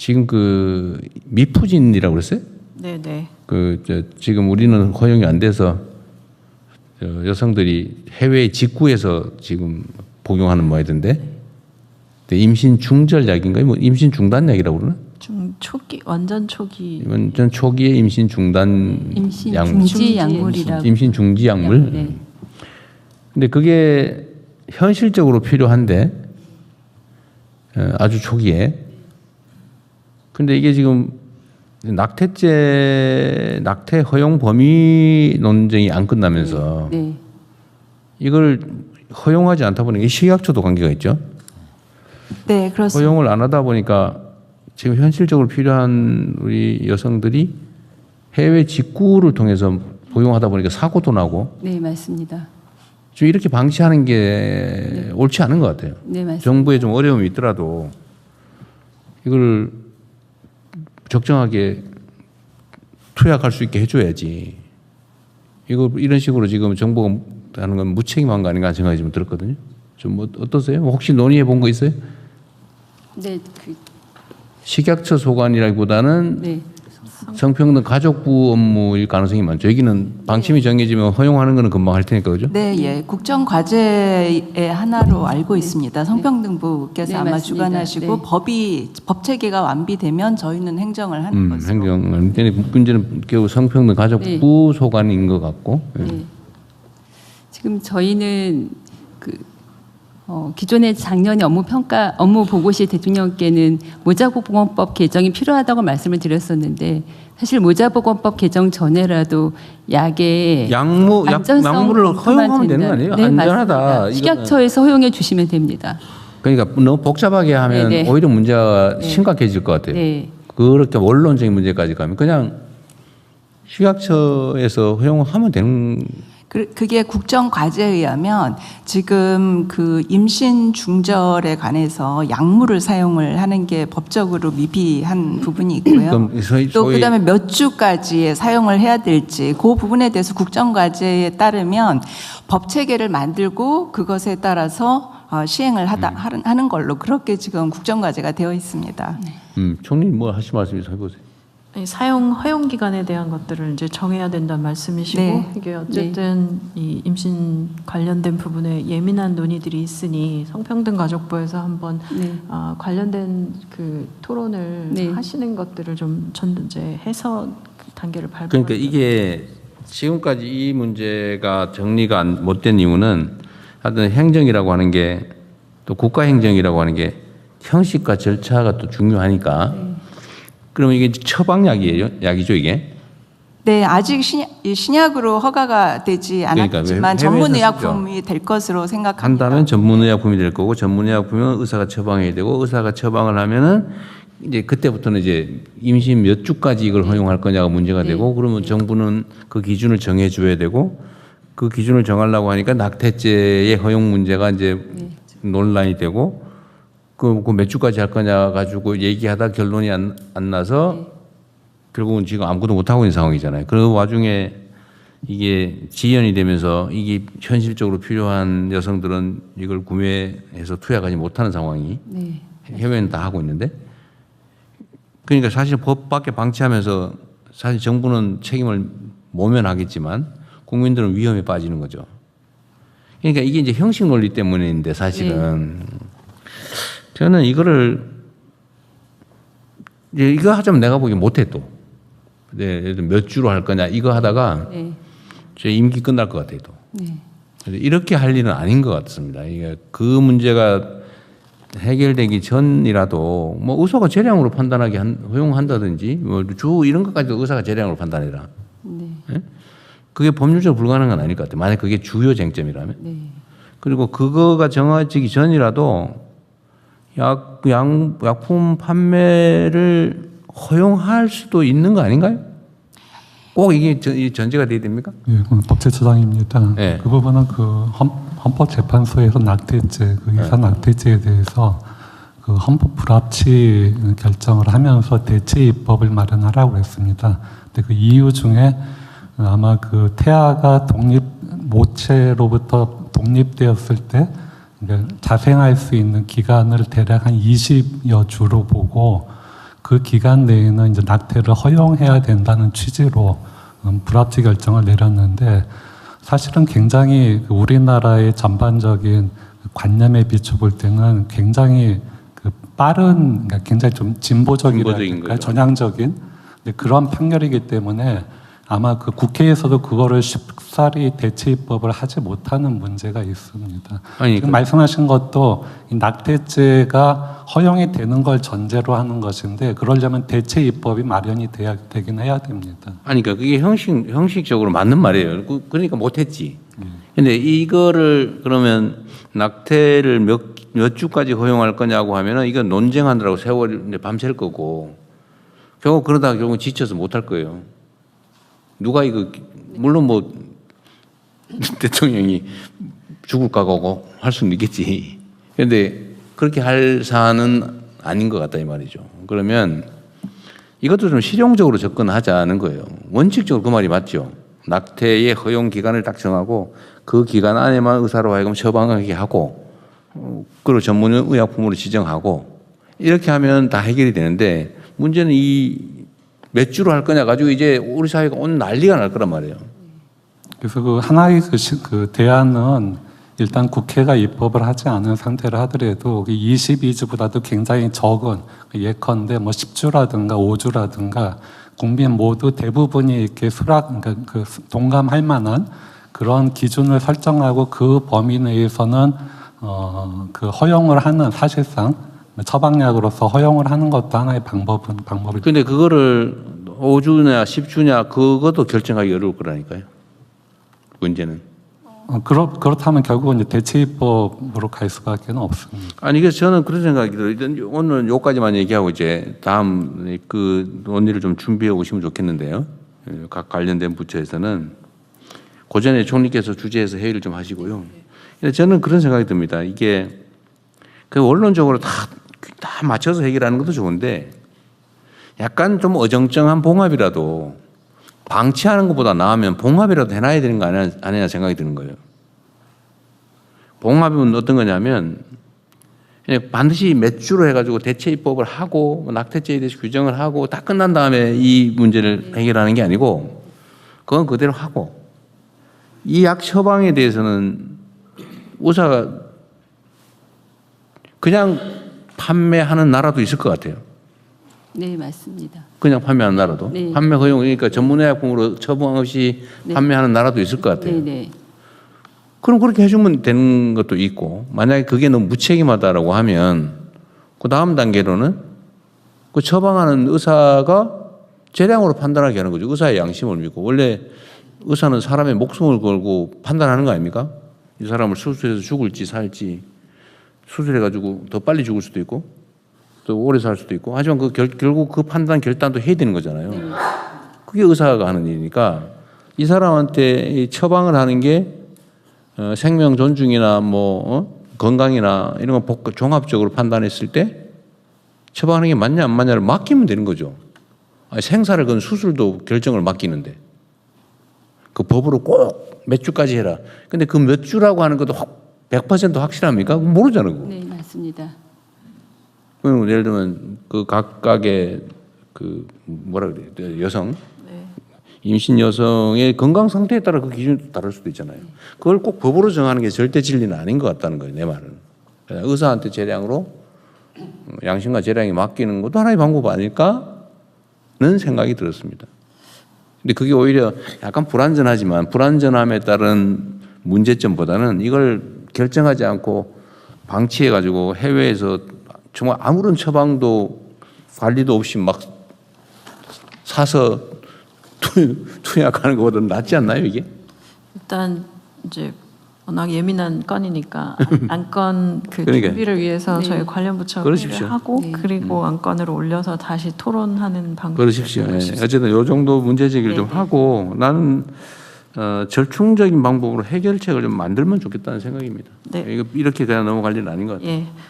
지금 그 미푸진이라고 그랬어요? 네네. 지금 우리는 허용이 안 돼서 여성들이 해외 직구해서 지금 복용하는 모양이던데. 임신 중절약인가요? 뭐 임신 중단약이라고 그러나? 초기 완전 초기. 완전 초기의 임신 중단 임신 약물. 중지 약물이라고. 임신 중지 약물. 네. 근데 그게 현실적으로 필요한데 아주 초기에. 근데 이게 지금 낙태 허용 범위 논쟁이 안 끝나면서 네. 이걸 허용하지 않다 보니까 식약처도 관계가 있죠. 네, 그렇습니다. 허용을 안 하다 보니까 지금 현실적으로 필요한 우리 여성들이 해외 직구를 통해서 복용하다 보니까 사고도 나고. 네, 맞습니다. 지금 이렇게 방치하는 게 옳지 않은 것 같아요. 네, 맞습니다. 정부에 좀 어려움이 있더라도 이걸 적정하게 투약할 수 있게 해줘야지. 이거 이런 식으로 지금 정부가 하는 건 무책임한 거 아닌가 생각이 좀 들었거든요. 좀 어떠세요? 혹시 논의해 본 거 있어요? 네, 식약처 소관이라기보다는 네. 성평등 가족부 업무일 가능성이 많죠. 여기는 방침이 정해지면 허용하는 거는 금방 할 테니까 그죠? 네, 예. 국정 과제의 하나로 알고 있습니다. 성평등부께서 네, 아마 맞습니다. 주관하시고 네. 법 체계가 완비되면 저희는 행정을 하는 것으로. 행정 문제는 결국 성평등 가족부 소관인 것 같고. 예. 네. 지금 저희는 기존의 작년에 업무 보고 시 대통령께는 모자보건법 개정이 필요하다고 말씀을 드렸었는데 사실 모자보건법 개정 전에라도 약의 약물을 허용하면 되는 거 아니에요? 네, 안전하다. 맞습니다. 식약처에서 허용해 주시면 됩니다. 그러니까 너무 복잡하게 하면 네네. 오히려 문제가 심각해질 것 같아요. 네. 그렇게 원론적인 문제까지 가면 그냥 식약처에서 허용하면 되는. 그게 국정 과제에 의하면 지금 그 임신 중절에 관해서 약물을 사용을 하는 게 법적으로 미비한 부분이 있고요. 그럼 또 그다음에 몇 주까지 사용을 해야 될지 그 부분에 대해서 국정 과제에 따르면 법 체계를 만들고 그것에 따라서 시행을 하는 걸로 그렇게 지금 국정 과제가 되어 있습니다. 총리님 뭐 하실 말씀 있어서 해보세요. 사용 허용 기간에 대한 것들을 이제 정해야 된다는 말씀이시고 네. 이게 어쨌든 이 임신 관련된 부분에 예민한 논의들이 있으니 성평등가족부에서 한번 네. 관련된 그 토론을 네. 하시는 것들을 좀 이제 해서 단계를 밟아. 그러니까 이게 지금까지 이 문제가 정리가 못 된 이유는 하여튼 행정이라고 하는 게 또 국가행정이라고 하는 게 형식과 절차가 또 중요하니까. 그러면 이게 약이죠 이게? 네, 아직 신약으로 허가가 되지 않았지만 그러니까 전문의약품이 될 것으로 생각합니다. 한다면 전문의약품이 될 거고 전문의약품은 의사가 처방해야 되고 의사가 처방을 하면은 이제 그때부터는 이제 임신 몇 주까지 이걸 허용할 거냐가 문제가 되고 그러면 정부는 그 기준을 정해 줘야 되고 그 기준을 정하려고 하니까 낙태죄의 허용 문제가 이제 논란이 되고 그 몇 주까지 할 거냐 가지고 얘기하다 결론이 안 나서 결국은 지금 아무것도 못 하고 있는 상황이잖아요. 그 와중에 이게 지연이 되면서 이게 현실적으로 필요한 여성들은 이걸 구매해서 투약하지 못하는 상황이 해외는 다 하고 있는데 그러니까 사실 법 밖에 방치하면서 사실 정부는 책임을 모면하겠지만 국민들은 위험에 빠지는 거죠. 그러니까 이게 이제 형식 논리 때문인데 사실은 저는 이거를 이거 하자면 내가 보기엔 못해 또. 예를 들어 몇 주로 할 거냐 이거 하다가 제 임기 끝날 것 같아요 또. 이렇게 할 일은 아닌 것 같습니다. 이게 그 문제가 해결되기 전이라도 뭐 의사가 재량으로 판단하게 허용한다든지 뭐 주 이런 것까지도 의사가 재량으로 판단해라. 예? 그게 법률적으로 불가능한 건 아닐 것 같아요. 만약 그게 주요 쟁점이라면. 그리고 그거가 정해지기 전이라도 약품 판매를 허용할 수도 있는 거 아닌가요? 꼭 이게 전제가 돼야 됩니까? 예, 그건 법제처장입니다. 네. 그 부분은 그 헌법재판소에서 낙태죄, 그 이산 낙태죄에 대해서 그 헌법 불합치 결정을 하면서 대체 입법을 마련하라고 했습니다. 근데 그 이유 중에 아마 그 태아가 모체로부터 독립되었을 때 자생할 수 있는 기간을 대략 한 20여 주로 보고 그 기간 내에는 이제 낙태를 허용해야 된다는 취지로 불합치 결정을 내렸는데 사실은 굉장히 우리나라의 전반적인 관념에 비춰볼 때는 굉장히 그 빠른, 그러니까 굉장히 좀 진보적인 진보적인, 거죠. 전향적인 그런 판결이기 때문에 아마 그 국회에서도 그거를 쉽사리 대체 입법을 하지 못하는 문제가 있습니다. 아니, 지금 말씀하신 것도 이 낙태죄가 허용이 되는 걸 전제로 하는 것인데 그러려면 대체 입법이 마련이 되긴 해야 됩니다. 아니, 그러니까 그게 형식적으로 맞는 말이에요. 그러니까 못했지. 근데 이거를 그러면 낙태를 몇 주까지 허용할 거냐고 하면은 이건 논쟁하느라고 세월이 밤샐 거고 결국 그러다가 결국 지쳐서 못할 거예요. 누가 이거, 물론 뭐 대통령이 죽을 각오고 할 수는 있겠지. 그런데 그렇게 할 사안은 아닌 것 같다 이 말이죠. 그러면 이것도 좀 실용적으로 접근하자는 거예요. 원칙적으로 그 말이 맞죠. 낙태의 허용 기간을 딱 정하고 그 기간 안에만 의사로 하여금 처방하게 하고 그리고 전문 의약품으로 지정하고 이렇게 하면 다 해결이 되는데 문제는 이 몇 주로 할 거냐 가지고 이제 우리 사회가 오늘 난리가 날 거란 말이에요. 그래서 그 하나의 그 대안은 일단 국회가 입법을 하지 않은 상태를 하더라도 22주보다도 굉장히 적은 예컨대 뭐 10주라든가 5주라든가 국민 모두 대부분이 이렇게 그러니까 그 동감할 만한 그런 기준을 설정하고 그 범위 내에서는 그 허용을 하는 사실상 처방약으로서 허용을 하는 것도 하나의 방법이. 근데 그거를 5주냐 10주냐 그것도 결정하기 어려울 거라니까요. 문제는. 그렇다면 결국은 이제 대체 입법으로 갈 수밖에 없습니다. 아니 그래서 저는 그런 생각이 들어요. 오늘 요까지만 얘기하고 이제 다음 그 논의를 좀 준비해 오시면 좋겠는데요. 각 관련된 부처에서는 고전에 총리께서 주재해서 회의를 좀 하시고요. 근데 저는 그런 생각이 듭니다. 이게 그 원론적으로 다 맞춰서 해결하는 것도 좋은데 약간 좀 어정쩡한 봉합이라도 방치하는 것보다 나으면 봉합이라도 해놔야 되는 거 아니냐 생각이 드는 거예요. 봉합은 어떤 거냐면 반드시 몇 주로 해가지고 대체 입법을 하고 낙태죄에 대해서 규정을 하고 다 끝난 다음에 이 문제를 해결하는 게 아니고 그건 그대로 하고 이 약 처방에 대해서는 의사가 그냥 판매하는 나라도 있을 것 같아요. 네, 맞습니다. 그냥 판매하는 나라도. 네. 판매 허용, 그러니까 전문의약품으로 처방 없이 네. 판매하는 나라도 있을 것 같아요. 네, 네. 그럼 그렇게 해주면 되는 것도 있고, 만약에 그게 너무 무책임하다라고 하면, 그 다음 단계로는 그 처방하는 의사가 재량으로 판단하게 하는 거죠. 의사의 양심을 믿고. 원래 의사는 사람의 목숨을 걸고 판단하는 거 아닙니까? 이 사람을 수술해서 죽을지 살지, 수술해가지고 더 빨리 죽을 수도 있고, 또 오래 살 수도 있고. 하지만 결국 그 판단, 결단도 해야 되는 거잖아요. 그게 의사가 하는 일이니까 이 사람한테 처방을 하는 게 생명 존중이나 건강이나 이런 거 종합적으로 판단했을 때 처방하는 게 맞냐 안 맞냐를 맡기면 되는 거죠. 아니, 생사를 건 수술도 결정을 맡기는데 그 법으로 꼭 몇 주까지 해라. 근데 그 몇 주라고 하는 것도 100% 확실합니까? 모르잖아요. 그거. 네, 맞습니다. 그럼 예를 들면 그 각각의 그 뭐라 그래요? 여성 네. 임신 여성의 건강 상태에 따라 그 기준이 다를 수도 있잖아요. 그걸 꼭 법으로 정하는 게 절대 진리는 아닌 것 같다는 거예요. 내 말은. 그냥 의사한테 재량으로 양심과 재량이 맡기는 것도 하나의 방법 아닐까는 생각이 들었습니다. 근데 그게 오히려 약간 불안전하지만 불안전함에 따른 문제점보다는 이걸 결정하지 않고 방치해가지고 해외에서 정말 아무런 처방도 관리도 없이 막 사서 투약하는 것보다는 낫지 않나요, 이게? 일단 이제 워낙 예민한 건이니까 안건 그 그러니까요. 준비를 위해서 네. 저희 관련 부처가 그러십시오. 회의를 하고 네. 그리고 안건을 올려서 다시 토론하는 방법. 그러십시오. 예. 어쨌든 이 정도 문제 제기를 좀 하고 나는 절충적인 방법으로 해결책을 좀 만들면 좋겠다는 생각입니다. 네. 이거 이렇게 그냥 넘어갈 일은 아닌 것 같아요. 예.